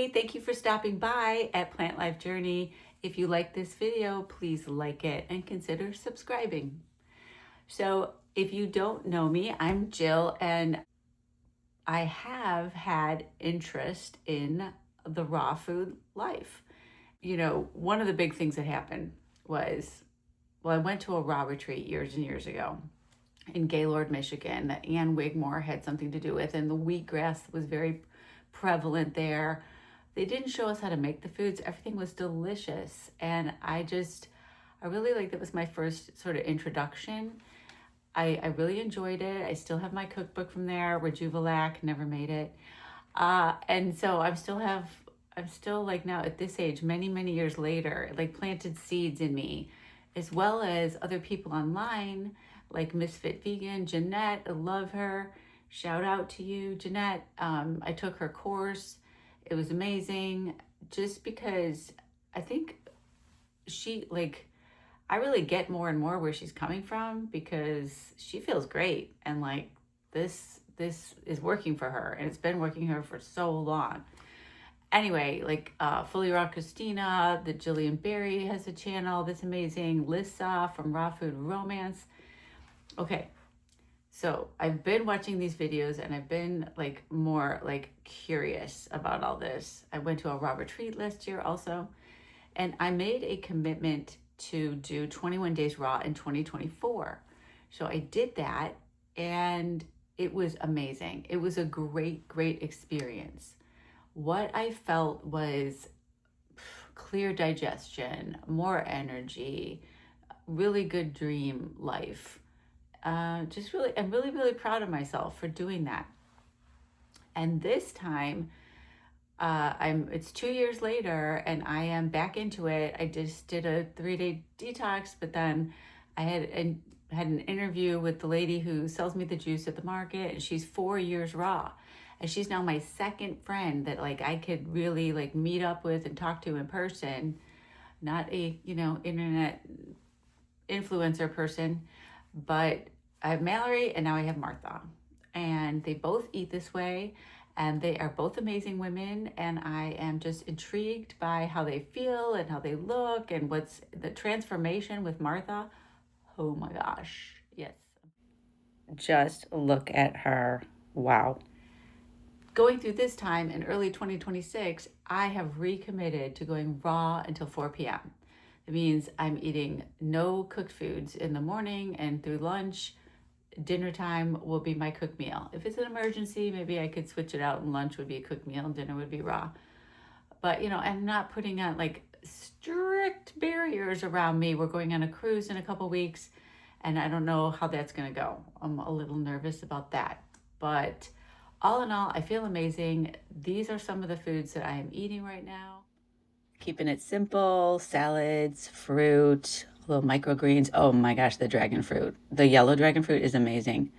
Hey, thank you for stopping by at Plant Life Journey. If you like this video, please like it and consider subscribing. So if you don't know me, I'm Jill, and I have had interest in the raw food life. You know, one of the big things that happened was, I went to a raw retreat years and years ago in Gaylord, Michigan, that Ann Wigmore had something to do with, and the wheatgrass was very prevalent there. They didn't show us how to make the foods. Everything was delicious, and I really liked it. It was my first sort of introduction. I really enjoyed it. I still have my cookbook from there, Rejuvelac, never made it. And so I'm still like now at this age, many, many years later, like planted seeds in me, as well as other people online, like Misfit Vegan, Jeanette, I love her. Shout out to you, Jeanette. I took her course. It was amazing just because I think I really get more and more where she's coming from, because she feels great, and like this is working for her, and it's been working for her for so long. Anyway, Fully Raw Christina, the Jillian Berry has a channel that's amazing. Lissa from Raw Food Romance. Okay, so I've been watching these videos, and I've been more curious about all this. I went to a raw retreat last year also, and I made a commitment to do 21 days raw in 2024. So I did that, and it was amazing. It was a great, great experience. What I felt was clear digestion, more energy, really good dream life. I'm really, really proud of myself for doing that. And this time, it's 2 years later, and I am back into it. I just did a 3-day detox, but then I had an interview with the lady who sells me the juice at the market, and she's 4 years raw. And she's now my second friend that I could really meet up with and talk to in person, not a, internet influencer person. But I have Mallory, and now I have Martha, and they both eat this way, and they are both amazing women, and I am just intrigued by how they feel and how they look, and what's the transformation with Martha. Oh my gosh, yes. Just look at her. Wow. Going through this time in early 2026, I have recommitted to going raw until 4 p.m. It means I'm eating no cooked foods in the morning and through lunch. Dinner time will be my cooked meal. If it's an emergency, maybe I could switch it out, and lunch would be a cooked meal and dinner would be raw. But, I'm not putting on strict barriers around me. We're going on a cruise in a couple weeks, and I don't know how that's going to go. I'm a little nervous about that. But all in all, I feel amazing. These are some of the foods that I am eating right now. Keeping it simple: salads, fruit, little microgreens. Oh my gosh, the dragon fruit. The yellow dragon fruit is amazing.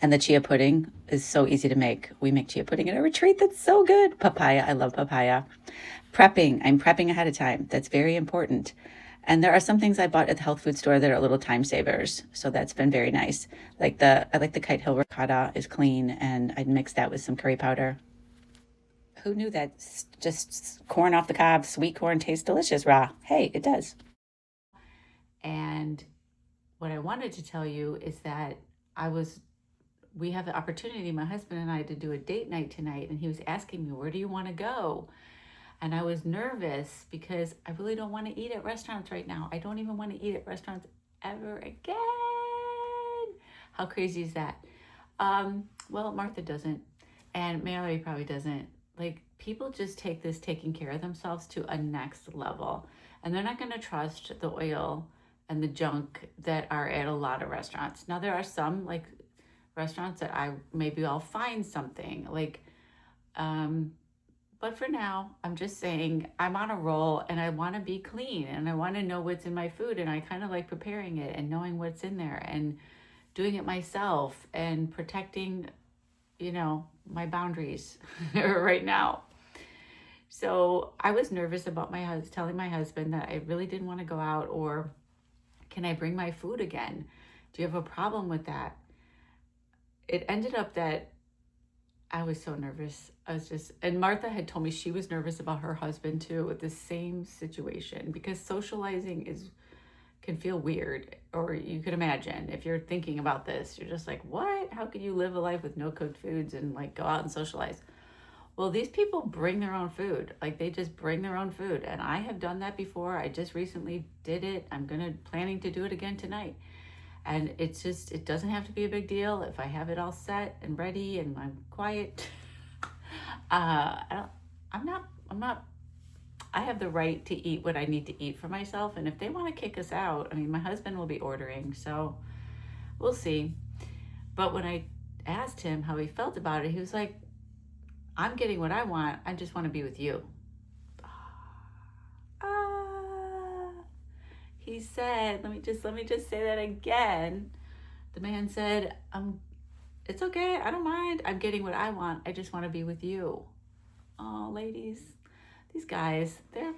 And the chia pudding is so easy to make. We make chia pudding at a retreat that's so good. Papaya, I love papaya. Prepping, I'm prepping ahead of time. That's very important. And there are some things I bought at the health food store that are little time savers. So that's been very nice. I like the Kite Hill ricotta is clean, and I'd mix that with some curry powder. Who knew that just corn off the cob, sweet corn tastes delicious raw? Hey, it does. And what I wanted to tell you is that we have the opportunity, my husband and I, to do a date night tonight, and he was asking me, where do you want to go? And I was nervous because I really don't want to eat at restaurants right now. I don't even want to eat at restaurants ever again. How crazy is that? Well, Martha doesn't, and Mallory probably doesn't. People just take this taking care of themselves to a next level, and they're not going to trust the oil and the junk that are at a lot of restaurants. Now, there are some restaurants that I'll find something but for now, I'm just saying I'm on a roll, and I want to be clean, and I want to know what's in my food, and I kind of like preparing it and knowing what's in there and doing it myself and protecting, my boundaries right now. So I was nervous about telling my husband that I really didn't want to go out, or can I bring my food again? Do you have a problem with that? It ended up that I was so nervous. I was just, and Martha had told me she was nervous about her husband too, with the same situation, because socializing can feel weird. Or you could imagine if you're thinking about this, you're just like, what? How could you live a life with no cooked foods and like go out and socialize? Well, these people bring their own food. Like they just bring their own food. And I have done that before. I just recently did it. I'm planning to do it again tonight. And it's just, it doesn't have to be a big deal if I have it all set and ready and I'm quiet. I don't, I'm not, I have the right to eat what I need to eat for myself. And if they want to kick us out, I mean, my husband will be ordering, so we'll see. But when I asked him how he felt about it, he was like, I'm getting what I want. I just want to be with you. He said, let me just say that again. The man said, it's okay. I don't mind. I'm getting what I want. I just want to be with you. Oh, ladies, these guys, they're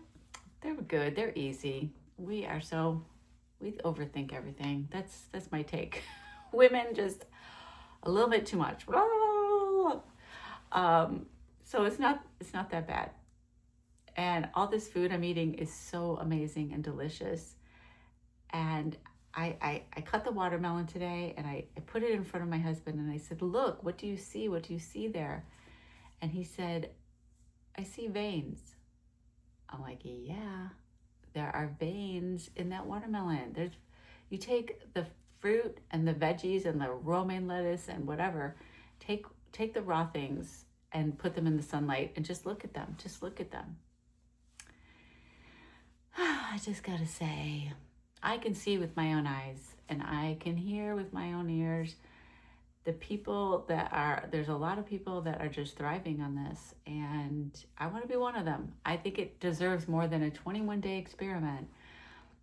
good. They're easy. We overthink everything. That's my take. Women just a little bit too much. So it's not that bad. And all this food I'm eating is so amazing and delicious. And I cut the watermelon today and I put it in front of my husband and I said, look, what do you see? What do you see there? And he said, I see veins. I'm like, yeah, there are veins in that watermelon. You take the fruit and the veggies and the romaine lettuce and whatever, take the raw things and put them in the sunlight and just look at them. Just look at them. I just gotta say, I can see with my own eyes and I can hear with my own ears there's a lot of people that are just thriving on this, and I want to be one of them. I think it deserves more than a 21-day experiment,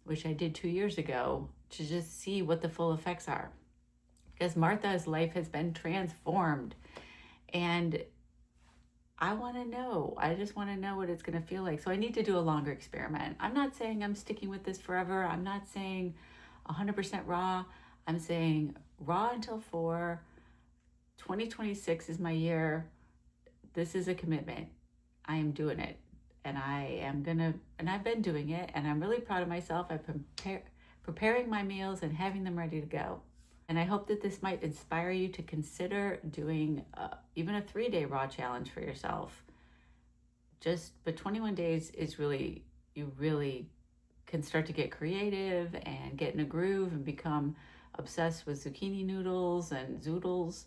which I did 2 years ago, to just see what the full effects are. Because Martha's life has been transformed, and I want to know. I just want to know what it's going to feel like. So I need to do a longer experiment. I'm not saying I'm sticking with this forever. I'm not saying 100% raw. I'm saying raw until 4. 2026 is my year. This is a commitment. I am doing it. And I've been doing it. And I'm really proud of myself. I've been preparing my meals and having them ready to go. And I hope that this might inspire you to consider doing even a 3-day raw challenge for yourself. But 21 days is you really can start to get creative and get in a groove and become obsessed with zucchini noodles and zoodles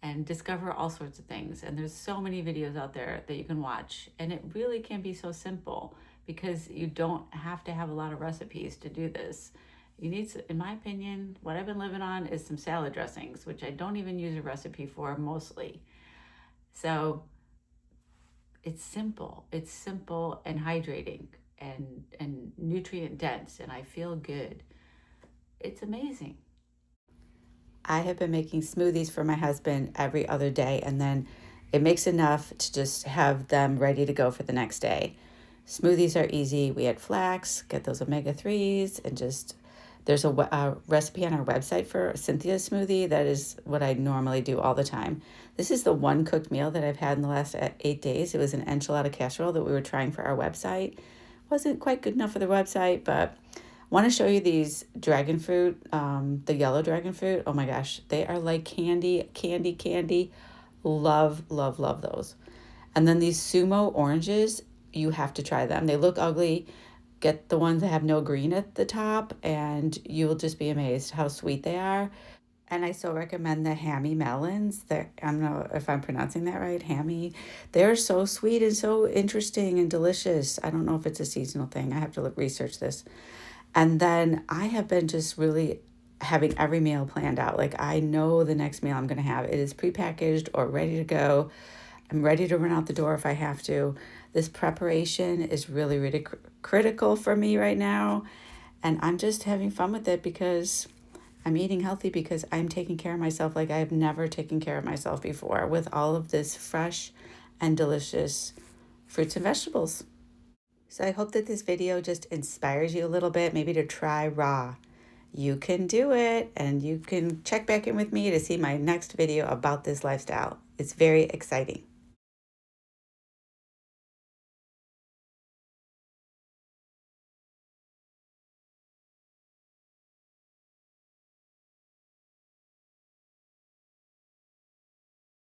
and discover all sorts of things. And there's so many videos out there that you can watch. And it really can be so simple because you don't have to have a lot of recipes to do this. You need, in my opinion, what I've been living on is some salad dressings, which I don't even use a recipe for mostly. So it's simple and hydrating and nutrient dense, and I feel good. It's amazing. I have been making smoothies for my husband every other day, and then it makes enough to just have them ready to go for the next day. Smoothies are easy. We add flax, get those omega-3s, and just there's a recipe on our website for Cynthia's smoothie. That is what I normally do all the time. This is the one cooked meal that I've had in the last 8 days. It was an enchilada casserole that we were trying for our website. Wasn't quite good enough for the website, but want to show you these dragon fruit, the yellow dragon fruit. Oh my gosh, they are like candy. Love those. And then these sumo oranges, you have to try them. They look ugly. Get the ones that have no green at the top, and you will just be amazed how sweet they are. And I so recommend the hammy melons. I don't know if I'm pronouncing that right, hammy. They're so sweet and so interesting and delicious. I don't know if it's a seasonal thing. I have to research this. And then I have been just really having every meal planned out. Like I know the next meal I'm going to have. It is prepackaged or ready to go. I'm ready to run out the door if I have to. This preparation is really critical for me right now. And I'm just having fun with it because I'm eating healthy, because I'm taking care of myself like I have never taken care of myself before with all of this fresh and delicious fruits and vegetables. So I hope that this video just inspires you a little bit, maybe to try raw. You can do it, and you can check back in with me to see my next video about this lifestyle. It's very exciting.